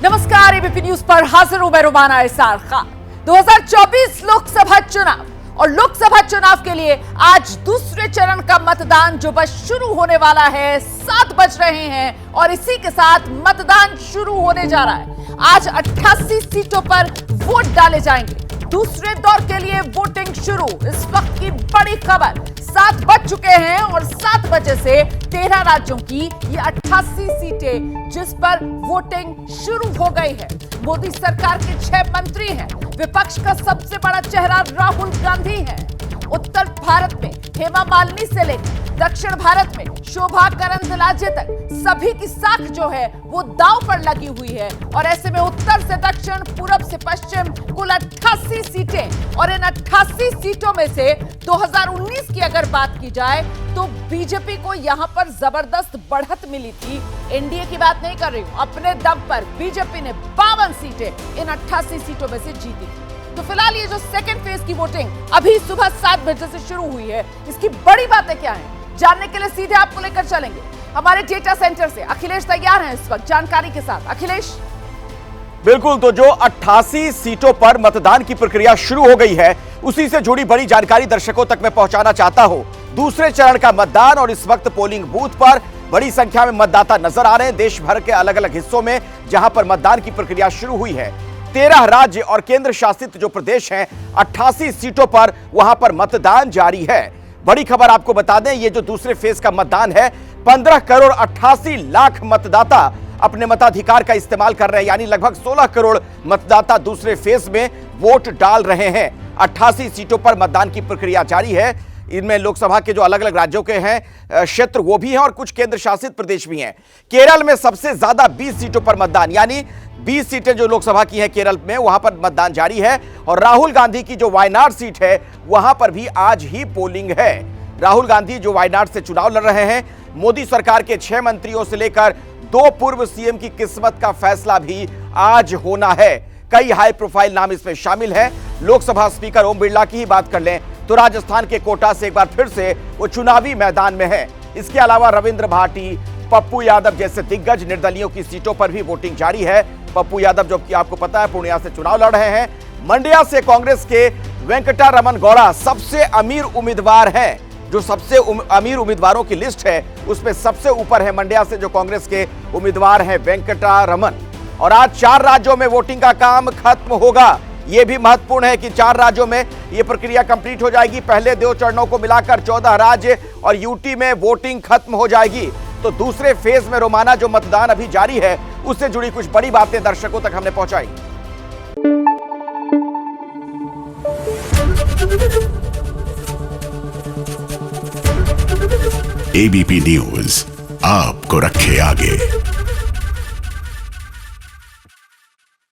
नमस्कार, ABP news पर हाजिर हूं मैं रुमाना इसार खान। 2024 लोकसभा चुनाव और लोकसभा चुनाव के लिए आज दूसरे चरण का मतदान जो बस शुरू होने वाला है। 7 बज रहे हैं और इसी के साथ मतदान शुरू होने जा रहा है। आज 88 सीटों पर वोट डाले जाएंगे। दूसरे दौर के लिए वोटिंग शुरू। इस वक्त की बड़ी खबर, 7 बज चुके हैं और 7 बजे से 13 राज्यों की ये 88 सीटें जिस पर वोटिंग शुरू हो गई है। मोदी सरकार के 6 मंत्री हैं। विपक्ष का सबसे बड़ा चेहरा राहुल गांधी है। उत्तर भारत में हेमा मालिनी से लेकर दक्षिण भारत में शोभा करंदलाजे तक सभी की साख जो है वो दांव पर लगी हुई है। और ऐसे में उत्तर से दक्षिण, पूरब से पश्चिम कुल 88 सीटें और इन 88 सीटों में से 2019 की अगर बात की जाए तो बीजेपी को यहां पर जबरदस्त बढ़त मिली थी। एनडीए की बात नहीं कर रही हूं, अपने दम पर बीजेपी ने 52 सीटें इन 88 सीटों में से जीती थी। तो फिलहाल ये जो सेकंड फेज की वोटिंग अभी सुबह 7 बजे से शुरू हुई है, इसकी बड़ी बातें क्या हैं जानने के लिए सीधे आपको लेकर चलेंगे हमारे डेटा सेंटर से। अखिलेश तैयार हैं इस वक्त जानकारी के साथ। अखिलेश। बिल्कुल, तो जो 88 सीटों पर मतदान की प्रक्रिया शुरू हो गई है, उसी से जुड़ी बड़ी जानकारी दर्शकों तक मैं पहुंचाना चाहता हूं। दूसरे चरण का मतदान और इस वक्त पोलिंग बूथ पर बड़ी संख्या में मतदाता नजर आ रहे हैं। देश भर के अलग अलग हिस्सों में जहां पर मतदान की प्रक्रिया शुरू हुई है। 13 राज्य और केंद्र शासित जो प्रदेश हैं, 88 सीटों पर वहां पर मतदान जारी है। बड़ी खबर आपको बता दें, ये जो दूसरे फेज का मतदान है, 15 करोड़ 88 लाख मतदाता अपने मताधिकार का इस्तेमाल कर रहे हैं। यानी लगभग 16 करोड़ मतदाता दूसरे फेज में वोट डाल रहे हैं। 88 सीटों पर मतदान की प्रक्रिया जारी है। इनमें लोकसभा के जो अलग अलग राज्यों के हैं क्षेत्र वो भी हैं और कुछ केंद्र शासित प्रदेश भी हैं। केरल में सबसे ज्यादा 20 सीटों पर मतदान, यानी 20 सीटें जो लोकसभा की हैं केरल में, वहां पर मतदान जारी है। और राहुल गांधी की जो वायनाड सीट है वहां पर भी आज ही पोलिंग है। राहुल गांधी जो वायनाड से चुनाव लड़ रहे हैं, मोदी सरकार के 6 मंत्रियों से लेकर 2 पूर्व सीएम की किस्मत का फैसला भी आज होना है। कई हाई प्रोफाइल नाम इसमें शामिल हैं। लोकसभा स्पीकर ओम बिरला की ही बात कर लें तो राजस्थान के कोटा से एक बार फिर से वो चुनावी मैदान में है। इसके अलावा रविंद्र भाटी, पप्पू यादव जैसे दिग्गज निर्दलियों की सीटों पर भी वोटिंग जारी है। पप्पू यादव जो कि आपको पता है पूर्णिया से चुनाव लड़ रहे हैं। मंड्या से कांग्रेस के वेंकटा रमन गौड़ा सबसे अमीर उम्मीदवार हैं। जो सबसे अमीर उम्मीदवारों की लिस्ट है उसमें सबसे ऊपर है मंड्या से जो कांग्रेस के उम्मीदवार हैं वेंकटा रमन। और आज 4 राज्यों में वोटिंग का काम खत्म होगा। यह भी महत्वपूर्ण है कि 4 राज्यों में यह प्रक्रिया कंप्लीट हो जाएगी। पहले 2 चरणों को मिलाकर 14 राज्य और यूटी में वोटिंग खत्म हो जाएगी। तो दूसरे फेज में रोमाना जो मतदान अभी जारी है उससे जुड़ी कुछ बड़ी बातें दर्शकों तक हमने पहुंचाई। एबीपी न्यूज आपको रखे आगे।